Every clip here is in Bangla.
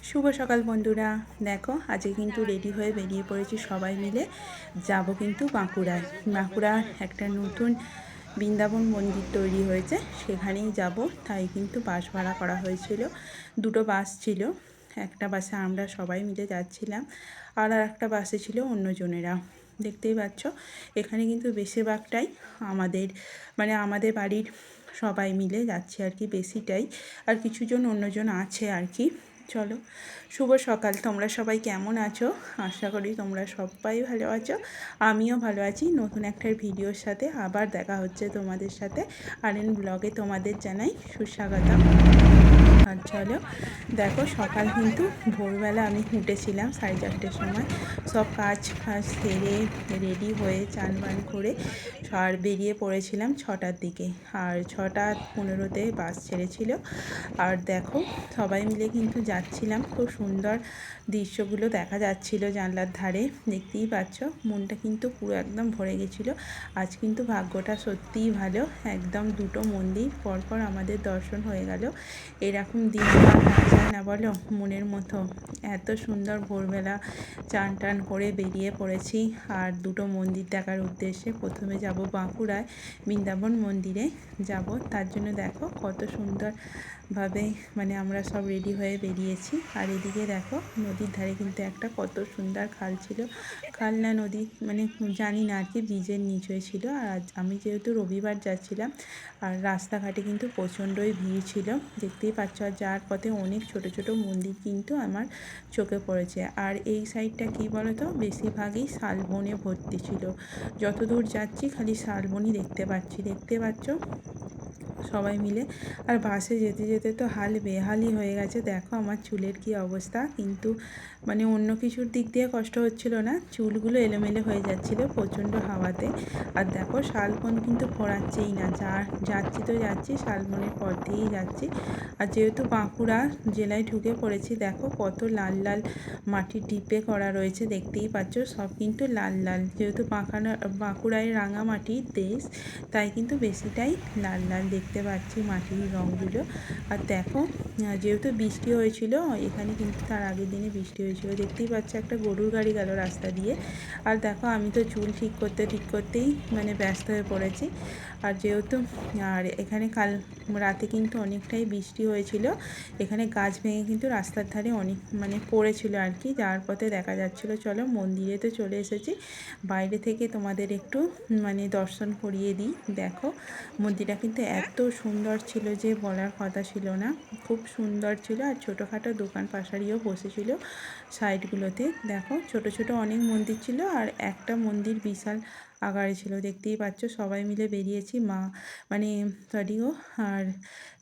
শুভ সকাল বন্ধুরা। দেখো আজকে কিন্তু রেডি হয়ে বেরিয়ে পড়েছি সবাই মিলে। যাব কিন্তু বাঁকুড়ায়। বাঁকুড়ার একটা নতুন বৃন্দাবন মন্দির তৈরি হয়েছে, সেখানেই যাব। তাই কিন্তু বাস ভাড়া করা হয়েছিল, দুটো বাস ছিল। একটা বাসে আমরা সবাই মিলে যাচ্ছিলাম, আর একটা বাসে ছিল অন্যজনেরা। দেখতেই পাচ্ছ এখানে কিন্তু বেশিরভাগটাই আমাদের আমাদের বাড়ির সবাই মিলে যাচ্ছে আর কি, বেশিটাই। আর কিছুজন অন্যজন আছে আর কি। চলো, শুভ সকাল। তোমরা সবাই কেমন আছো? আশা করি তোমরা সবাই ভালো আছো। আমিও ভালো আছি। নতুন একটা ভিডিওর সাথে আবার দেখা হচ্ছে তোমাদের সাথে। আরএন ব্লগে তোমাদের জানাই সুস্বাগতম। আর চলো, দেখো সকাল কিন্তু ভোরবেলা আমি উঠেছিলাম 4:30টার সময়। সব কাজ ফাজ সেরে রেডি হয়ে চান বান করে আর বেরিয়ে পড়েছিলাম 6টার দিকে। আর 6:15-তে বাস ছেড়েছিল। আর দেখো সবাই মিলে কিন্তু যাচ্ছিলাম, খুব সুন্দর দৃশ্যগুলো দেখা যাচ্ছিল জানলার ধারে। দেখতেই পাচ্ছ, মনটা কিন্তু পুরো একদম ভরে গেছিলো। আজ কিন্তু ভাগ্যটা সত্যিই ভালো, একদম দুটো মন্দির পরপর আমাদের দর্শন হয়ে গেল। এরকম দিন আর পাওয়া যায় না বলো, মনের মতো। এত সুন্দর ভোরবেলা চান টান করে বেরিয়ে পড়েছি আর দুটো মন্দির দেখার উদ্দেশ্যে। প্রথমে যাব বাঁকুড়ায়, বৃন্দাবন মন্দিরে যাব। তার জন্য দেখো কত সুন্দরভাবে আমরা সব রেডি হয়ে বেরিয়েছি। আর এদিকে দেখো নদীর ধারে কিন্তু একটা কত সুন্দর খাল ছিল, খাল না নদী জানি না আর কি, ব্রিজের নিচে ছিল। আর আজ আমি যেহেতু রবিবার যাচ্ছিলাম, আর রাস্তাঘাটে কিন্তু প্রচণ্ডই ভিড় ছিল, দেখতেই পাচ্ছ। আর যাওয়ার পথে অনেক ছোট ছোট মন্দির কিন্তু আমার চোখে পড়েছে। আর এই সাইডটা কী বলো তো, বেশিরভাগই শালবনে ভর্তি ছিল। যত দূর যাচ্ছি খালি শালবনই দেখতে পাচ্ছ সবাই মিলে। আর বাসে যেতে যেতে তো হাল বেহালই হয়ে গেছে। দেখো আমার চুলের কি অবস্থা, কিন্তু অন্য কিছুর দিক দিয়ে কষ্ট হচ্ছিল না, চুলগুলো এলোমেলো হয়ে যাচ্ছিল প্রচণ্ড হাওয়াতে। আর দেখো শালবন কিন্তু ফোরাচ্ছেই না, যাচ্ছি তো যাচ্ছি, শালবনের পর দিয়েই যাচ্ছি। আর যেহেতু বাঁকুড়া জেলায় ঢুকে পড়েছি, দেখো কত লাল লাল মাটির ডিপে করা রয়েছে, দেখতেই পাচ্ছ সব কিন্তু লাল লাল। যেহেতু বাঁকুড়ায় রাঙামাটির দেশ, তাই কিন্তু বেশিটাই লাল লাল দেখতে পাচ্ছি মাটির রঙগুলো। আর দেখো যেহেতু বৃষ্টি হয়েছিল এখানে, কিন্তু তার আগের দিনে বৃষ্টি হয়েছিল, দেখতেই পাচ্ছ একটা গরুর গাড়ি গেল রাস্তা দিয়ে। আর দেখো আমি তো চুল ঠিক করতেই ব্যস্ত হয়ে পড়েছি। আর যেহেতু এখানে কাল রাতে কিন্তু অনেকটাই বৃষ্টি হয়েছিল, এখানে গাছ ভেঙে কিন্তু রাস্তার ধারে অনেক পড়েছিল আর কি। যাওয়ার পথে দেখা যাচ্ছিলো। চলো মন্দিরে তো চলে এসেছি, বাইরে থেকে তোমাদের একটু দর্শন করিয়ে দিই। দেখো মন্দিরটা কিন্তু এত সুন্দর ছিল যে বলার কথা ছিল না, খুব সুন্দর ছিল। আর ছোটোখাটো দোকান পাশারিও বসেছিল সাইডগুলোতে। দেখো ছোট ছোট অনেক মন্দির ছিল, আর একটা মন্দির বিশাল আকারে ছিল, দেখতেই পাচ্ছ। সবাই মিলে বেরিয়েছি, মা সরিও আর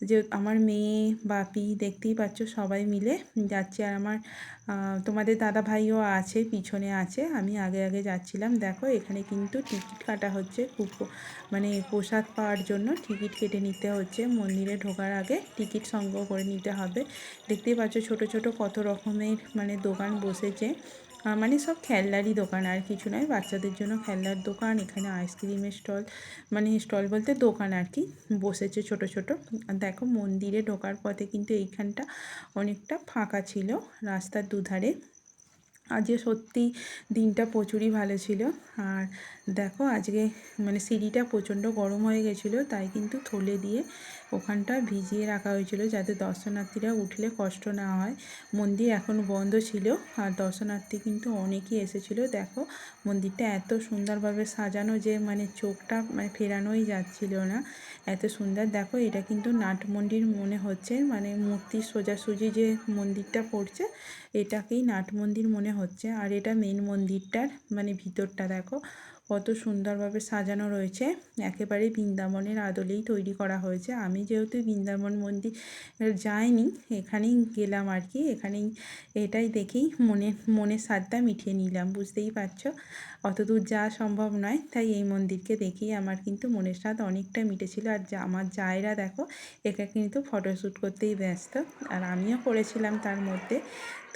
যে আমার মেয়ে বাপি, দেখতেই পাচ্ছ সবাই মিলে যাচ্ছে। আর আমার তোমাদের দাদা ভাইও আছে, পিছনে আছে, আমি আগে আগে যাচ্ছিলাম। দেখো এখানে কিন্তু টিকিট কাটা হচ্ছে, প্রসাদ পাওয়ার জন্য টিকিট কেটে নিতে হচ্ছে। মন্দিরে ঢোকার আগে টিকিট সংগ্রহ করে নিতে হবে। দেখতেই পাচ্ছ ছোট ছোট কত রকমের দোকান বসেছে, সব খেলনারই দোকান, আর কিছু নয়। বাচ্চাদের জন্য খেলনার দোকান, এখানে আইসক্রিমের স্টল, স্টল বলতে দোকান আর কি, বসেছে ছোট ছোট। দেখো মন্দিরে ঢোকার পথে কিন্তু এইখানটা অনেকটা ফাঁকা ছিল রাস্তার দুধারে। আজকে সত্যি দিনটা প্রচুরই ভালো ছিল। আর দেখো আজকে সিঁড়িটা প্রচণ্ড গরম হয়ে গেছিলো, তাই কিন্তু থলে দিয়ে ওখানটা ভিজিয়ে রাখা হয়েছিল, যাতে দর্শনার্থীরা উঠলে কষ্ট না হয়। মন্দির এখন বন্ধ ছিল, আর দর্শনার্থী কিন্তু অনেকেই এসেছিলো। দেখো মন্দিরটা এত সুন্দরভাবে সাজানো যে চোখটা ফেরানোই যাচ্ছিল না, এত সুন্দর। দেখো এটা কিন্তু নাট মন্দির মনে হচ্ছে, মূর্তির সোজাসুজি যে মন্দিরটা পড়ছে এটাকেই নাট মন্দির মনে হচ্ছে। আর এটা মেন মন্দিরটার ভিতরটা দেখো কত সুন্দরভাবে সাজানো রয়েছে, একেবারে বৃন্দাবনের আদলেই তৈরি করা হয়েছে। আমি যেহেতু বৃন্দাবন মন্দির যাইনি, এখানেই গেলাম আর কি, এখানেই এটাই দেখেই মনের স্বাদটা মিটিয়ে নিলাম। বুঝতেই পারছো অত দূর যাওয়া সম্ভব নয়, তাই এই মন্দিরকে দেখেই আমার কিন্তু মনের স্বাদ অনেকটা মিটেছিল। আর আমার জায়েরা দেখো একা কিন্তু ফটোশ্যুট করতেই ব্যস্ত, আর আমিও করেছিলাম তার মধ্যে।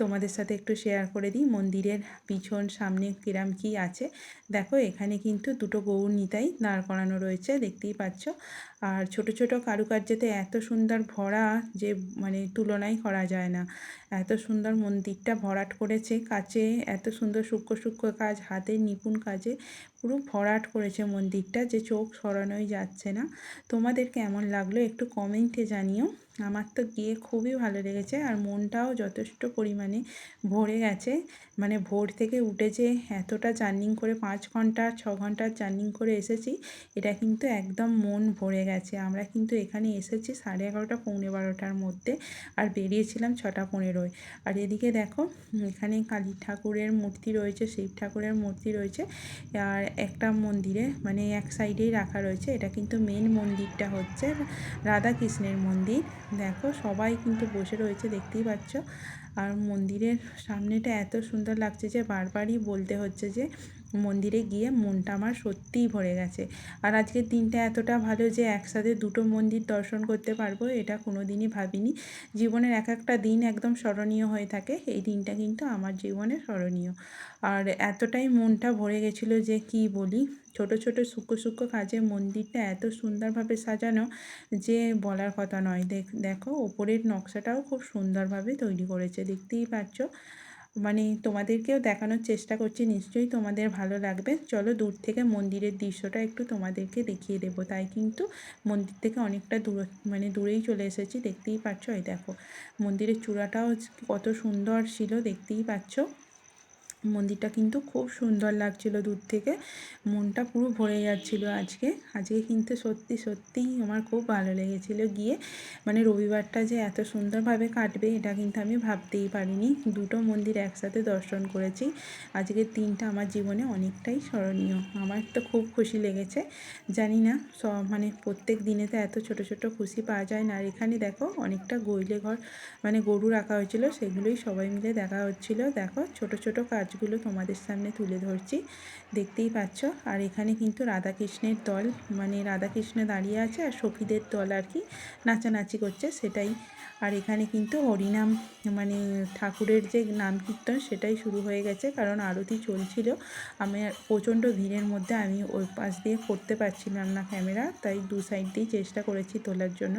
তোমাদের সাথে একটু শেয়ার করে দিই মন্দিরের পিছন সামনে কিরাম কি আছে। দেখো এখানে কিন্তু দুটো গৌর নিতাই দাঁড় করানো রয়েছে, দেখতেই পাচ্ছ। আর ছোট ছোট কারুকার্যতে এত সুন্দর ভরা যে মানে তুলনাই করা যায় না। এত সুন্দর মন্দিরটা ভরাট করেছে কাচে, এত সুন্দর সূক্ষ্ম সূক্ষ্ম কাজ, হাতের নিপুণ কাজে পুরো ভরাট করেছে মন্দিরটা, যে চোখ সরানোই যাচ্ছে না। তোমাদের কেমন লাগলো একটু কমেন্টে জানিও। আমার তো গিয়ে খুবই ভালো লেগেছে, আর মনটাও যথেষ্ট পরিমাণে ভরে গেছে। মানে ভোর থেকে উঠে যে এতটা জার্নি করে 5 ঘন্টা 6 ঘন্টার জার্নি করে এসেছি, এটা কিন্তু একদম মন ভরে গেছে। আমরা কিন্তু এখানে এসেছি 11:30 পৌনে 12টার মধ্যে, আর বেরিয়েছিলাম 6টা 15-য়। আর এদিকে দেখো এখানে কালী ঠাকুরের মূর্তি রয়েছে, শিব ঠাকুরের মূর্তি রয়েছে, আর একটা মন্দিরে মানে এক সাইডেই রাখা রয়েছে। এটা কিন্তু মেন মন্দিরটা হচ্ছে রাধা কৃষ্ণের মন্দির। দেখো সবাই কিন্তু বসে রয়েছে, দেখতেই পাচ্ছ। আর মন্দিরের সামনেটা এত সুন্দর লাগছে যে বারবারই বলতে হচ্ছে যে মন্দিরে গিয়ে মনটা আমার সত্যিই ভরে গেছে। আর আজকের দিনটা এতটা ভালো যে একসাথে দুটো মন্দির দর্শন করতে পারবো, এটা কোনো দিনই ভাবিনি। জীবনের এক একটা দিন একদম স্মরণীয় হয়ে থাকে, এই দিনটা কিন্তু আমার জীবনে স্মরণীয়। আর এতটাই মনটা ভরে গেছিলো যে কি বলি। ছোট ছোট সূক্ষ্ম সূক্ষ্ম কাজে মন্দিরটা এত সুন্দরভাবে সাজানো যে বলার কথা নয়। দেখো ওপরের নকশাটাও খুব সুন্দরভাবে তৈরি করেছে, দেখতেই পাচ্ছ। মানে তোমাদেরকেও দেখানোর চেষ্টা করছি, নিশ্চয়ই তোমাদের ভালো লাগবে। চলো দূর থেকে মন্দিরের দৃশ্যটা একটু তোমাদেরকে দেখিয়ে দেবো। তাই কিন্তু মন্দির থেকে অনেকটা মানে দূরেই চলে এসেছি, দেখতেই পাচ্ছ। এই দেখো মন্দিরের চূড়াটাও কত সুন্দর ছিল, দেখতেই পাচ্ছ। মন্দিরটা কিন্তু খুব সুন্দর লাগছিল দূর থেকে, মনটা পুরো ভরে যাচ্ছিলো। আজকে কিন্তু সত্যি সত্যিই আমার খুব ভালো লেগেছিল গিয়ে। মানে রবিবারটা যে এত সুন্দরভাবে কাটবে এটা কিন্তু আমি ভাবতেই পারিনি। দুটো মন্দির একসাথে দর্শন করেছি। আজকের দিনটা আমার জীবনে অনেকটাই স্মরণীয়, আমার তো খুব খুশি লেগেছে। জানি না মানে প্রত্যেক দিনে তো এত ছোট ছোট খুশি পাওয়া যায় না। আর এখানে দেখো অনেকটা গইলে ঘর মানে গরু রাখা হয়েছিল, সেগুলোই সবাই মিলে দেখা হচ্ছিল। দেখো ছোট ছোট কাজগুলো তোমাদের সামনে তুলে ধরছি, দেখতেই পাচ্ছ। আর এখানে কিন্তু রাধাকৃষ্ণের দল, মানে রাধাকৃষ্ণ দাঁড়িয়ে আছে আর সখীদের দল আর কি নাচানাচি করছে সেটাই। আর এখানে কিন্তু হরিনাম মানে ঠাকুরের যে নাম কীর্তন সেটাই শুরু হয়ে গেছে, কারণ আরতি চলছিল। আমি প্রচণ্ড ভিড়ের মধ্যে আমি ওই পাশ দিয়ে করতে পারছিলাম না ক্যামেরা, তাই দু সাইড দিয়েই চেষ্টা করেছি তোলার জন্য।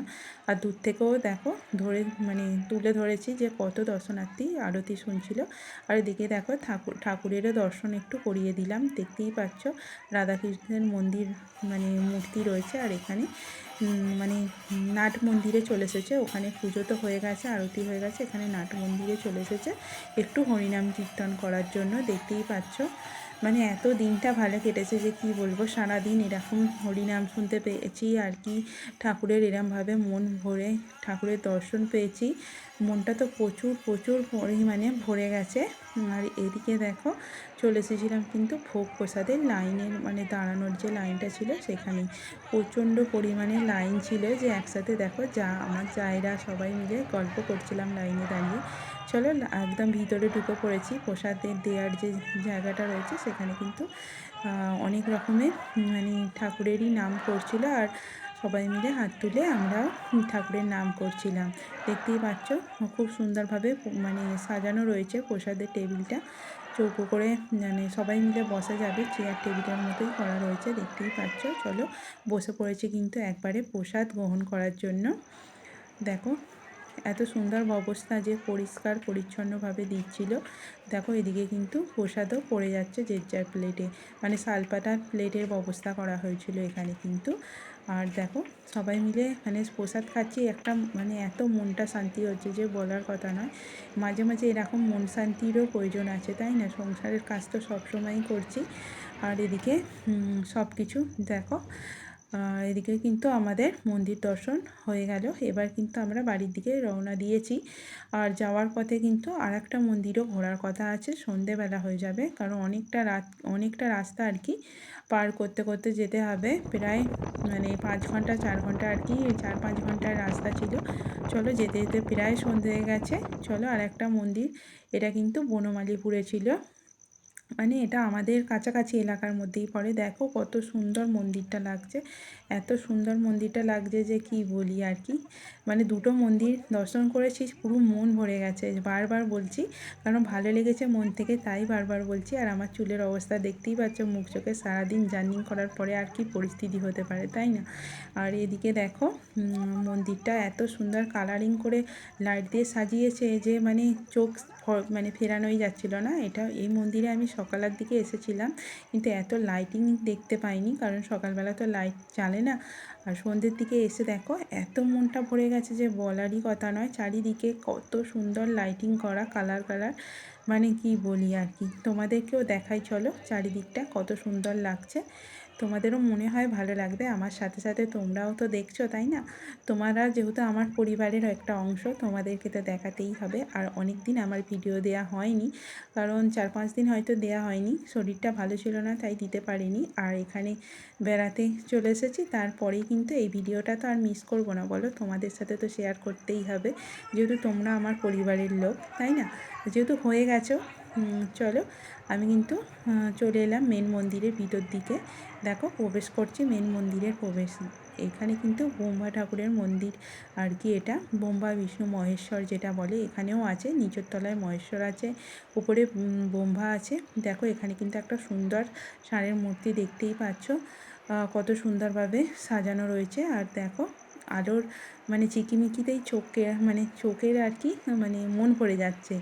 আর দূর থেকেও দেখো মানে তুলে ধরেছি যে কত দর্শনার্থী আরতি শুনছিল। আর এদিকে দেখো ঠাকুরেরও দর্শন একটু করিয়ে দিলাম, দেখতেই পাচ্ছ। রাধাকৃষ্ণের মন্দির মানে মূর্তি রয়েছে। আর এখানে মানে নাট মন্দিরে চলে এসেছে, ওখানে পুজো তো হয়ে গেছে, আরতি হয়ে গেছে, এখানে নাট মন্দিরে চলে এসেছে একটু হরিনাম কীর্তন করার জন্য, দেখতেই পাচ্ছ। মানে এত দিনটা ভালো কেটেছে যে কি বলবো, সারাদিন এরকম হরিনাম শুনতে পেয়েছি আর কি। ঠাকুরের এরমভাবে মন ভরে ঠাকুরের দর্শন পেয়েছি, মনটা তো প্রচুর প্রচুর পরিমাণে ভরে গেছে। আর এদিকে দেখো চলে এসেছিলাম কিন্তু ভোগ প্রসাদের লাইনের মানে দাঁড়ানোর যে লাইনটা ছিল সেখানে প্রচণ্ড পরিমাণে লাইন ছিল, যে একসাথে দেখো আমার জায়েরা সবাই মিলে গল্প করছিলাম লাইনে দাঁড়িয়ে। চলো একদম ভিতরে ঢুকে পড়েছি, প্রসাদের দেওয়ার যে জায়গাটা রয়েছে সেখানে কিন্তু অনেক রকমের মানে ঠাকুরেরই নাম করছিল, আর সবাই মিলে হাত তুলে আমরাও ঠাকুরের নাম করছিলাম। দেখতেই পাচ্ছ খুব সুন্দরভাবে মানে সাজানো রয়েছে প্রসাদের টেবিলটা, চৌকো করে মানে সবাই মিলে বসা যাবে, চেয়ার টেবিলের মতোই করা রয়েছে, দেখতেই পাচ্ছ। চলো বসে পড়েছি কিন্তু একবারে প্রসাদ গ্রহণ করার জন্য। দেখো এত সুন্দর অবস্থা যে পরিষ্কার পরিচ্ছন্নভাবে দিচ্ছিল। দেখো এদিকে কিন্তু প্রসাদও পড়ে যাচ্ছে যে যার প্লেটে, মানে শালপাতার প্লেটের ব্যবস্থা করা হয়েছিল এখানে কিন্তু। আর দেখো সবাই মিলে মানে প্রসাদ খাচ্ছি, একটা মানে এত মনটা শান্তি হচ্ছে যে বলার কথা নয়। মাঝে মাঝে এরকম মন শান্তিরও প্রয়োজন আছে, তাই না? সংসারের কাজ তো সবসময়ই করছি। আর এদিকে সব কিছু দেখো এদিকে কিন্তু আমাদের মন্দির দর্শন হয়ে গেল। এবার কিন্তু আমরা বাড়ির দিকে রওনা দিয়েছি। আর যাওয়ার পথে কিন্তু আর একটা মন্দিরও ঘোরার কথা আছে, সন্ধেবেলা হয়ে যাবে, কারণ অনেকটা রাস্তা আর কি পার করতে করতে যেতে হবে। প্রায় মানে 5 ঘন্টা 4 ঘন্টা আর কি, 4-5 ঘন্টার রাস্তা ছিল। চলো যেতে যেতে প্রায় সন্ধে হয়ে গেছে। চলো আর একটা মন্দির, এটা কিন্তু বনমালীপুরে ছিল। মানে এটা আমাদের কাছাকাছি এলাকার মধ্যেই পড়ে। দেখো কত সুন্দর মন্দিরটা লাগছে, এত সুন্দর মন্দিরটা লাগছে যে কি বলি আর কি। মানে দুটো মন্দির দর্শন করেছি, পুরো মন ভরে গেছে, বারবার বলছি, কারণ ভালো লেগেছে মন থেকে তাই বারবার বলছি। আর আমার চুলের অবস্থা দেখতেই পাচ্ছ, মুখ চোখে সারাদিন জার্নি করার পরে আর কি পরিস্থিতি হতে পারে, তাই না? আর এদিকে দেখো মন্দিরটা এত সুন্দর কালারিং করে লাইট দিয়ে সাজিয়েছে যে মানে চোখ মানে ফেরানোই যাচ্ছিল না। এটা এই মন্দিরে আমি সকালের দিকে এসেছিলাম, কিন্তু এত লাইটিং দেখতে পাইনি, কারণ সকালবেলা তো লাইট জ্বালে না। আর সন্ধ্যের দিকে এসে দেখো এত মনটা ভরে গেছে যে বলারই কথা নয়। চারিদিকে কত সুন্দর লাইটিং করা, কালার কালার, মানে কি বলি আর কি। তোমাদেরকেও দেখাই চলো চারিদিকটা কত সুন্দর লাগছে। তোমাদেরও মনে হয় ভালো লাগবে, আমার সাথে সাথে তোমরাও তো দেখছো, তাই না? তোমরা যেহেতু আমার পরিবারের একটা অংশ, তোমাদেরকে তো দেখাতেই হবে। আর অনেক দিন আমার ভিডিও দেয়া হয়নি, কারণ 4-5 দিন হয়তো দেয়া হয়নি, শরীরটা ভালো ছিল না তাই দিতে পারিনি। আর এখানে বেড়াতে চলে এসেছি, তারপরেই কিন্তু এই ভিডিওটা তো আর মিস করব না বলো, তোমাদের সাথে তো শেয়ার করতেই হবে, যেহেতু তোমরা আমার পরিবারের লোক, তাই না? যেহেতু হয়ে গেছো, চলো আমি কিন্তু চলে এলাম মেন মন্দিরের ভিতর দিকে। দেখো প্রবেশ করছি মেন মন্দিরের প্রবেশ। এখানে কিন্তু ব্রহ্মা ঠাকুরের মন্দির আর কি, এটা ব্রহ্মা বিষ্ণু মহেশ্বর যেটা বলে, এখানেও আছে, নিচের তলায় মহেশ্বর আছে, উপরে ব্রহ্মা আছে। দেখো এখানে কিন্তু একটা সুন্দর ষাঁড়ের মূর্তি দেখতেই পাচ্ছ, কত সুন্দরভাবে সাজানো রয়েছে। আর দেখো আলোর মানে চিকিমিকিতেই মানে চোখের আর কি, মানে মন ভরে যাচ্ছে,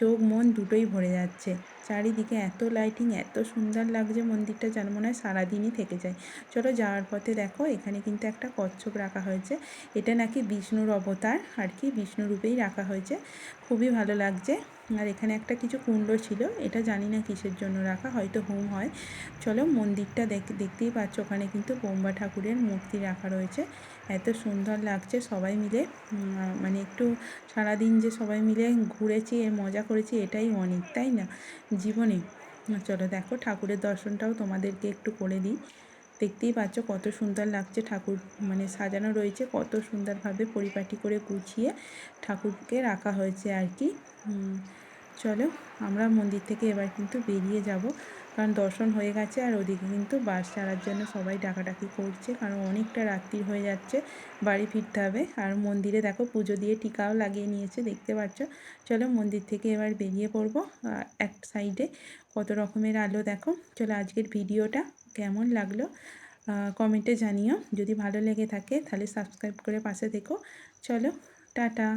চোখ মন দুটোই ভরে যাচ্ছে। চারিদিকে এত লাইটিং, এত সুন্দর লাগছে মন্দিরটা, যেন মনে হয় সারাদিনই থেকে যায়। চলো যাওয়ার পথে দেখো এখানে কিন্তু একটা কচ্ছপ রাখা হয়েছে, এটা নাকি বিষ্ণুর অবতার আর কি, বিষ্ণু রূপেই রাখা হয়েছে, খুবই ভালো লাগছে। আর এখানে একটা কিছু কুণ্ড ছিল, এটা জানি না কিসের জন্য রাখা, হয়তো হোম হয়। চলো মন্দিরটা দেখতেই পাচ্ছ, ওখানে কিন্তু ব্রহ্মা ঠাকুরের মূর্তি রাখা রয়েছে, এত সুন্দর লাগছে। সবাই মিলে মানে একটু সারাদিন যে সবাই মিলে ঘুরেছি, মজা করেছি, এটাই অনেক, তাই না, জীবনে। চলো দেখো ঠাকুরের দর্শনটাও তোমাদেরকে একটু করে দিই। দেখতেই পাচ্ছ কত সুন্দর লাগছে, ঠাকুর মানে সাজানো রয়েছে, কত সুন্দরভাবে পরিপাটি করে গুছিয়ে ঠাকুরকে রাখা হয়েছে আর কি। চলো আমরা মন্দির থেকে এবার কিন্তু বেরিয়ে যাব, কারণ দর্শন হয়ে গেছে। আর ওদিকে কিন্তু বাস ছাড়ার জন্য সবাই ডাকাডাকি করছে, কারণ অনেকটা রাত্রি হয়ে যাচ্ছে, বাড়ি ফিরতে হবে। আর মন্দিরে দেখো পুজো দিয়ে টিকাও লাগিয়ে নিয়েছে, দেখতে পাচ্ছ। চলো মন্দির থেকে এবার বেরিয়ে পড়বো। এক সাইডে কত রকমের আলো দেখো। চলো আজকের ভিডিওটা কেমন লাগলো কমেন্টে জানিও, যদি ভালো লেগে থাকে তাহলে সাবস্ক্রাইব করে পাশে থেকো। চলো টাটা।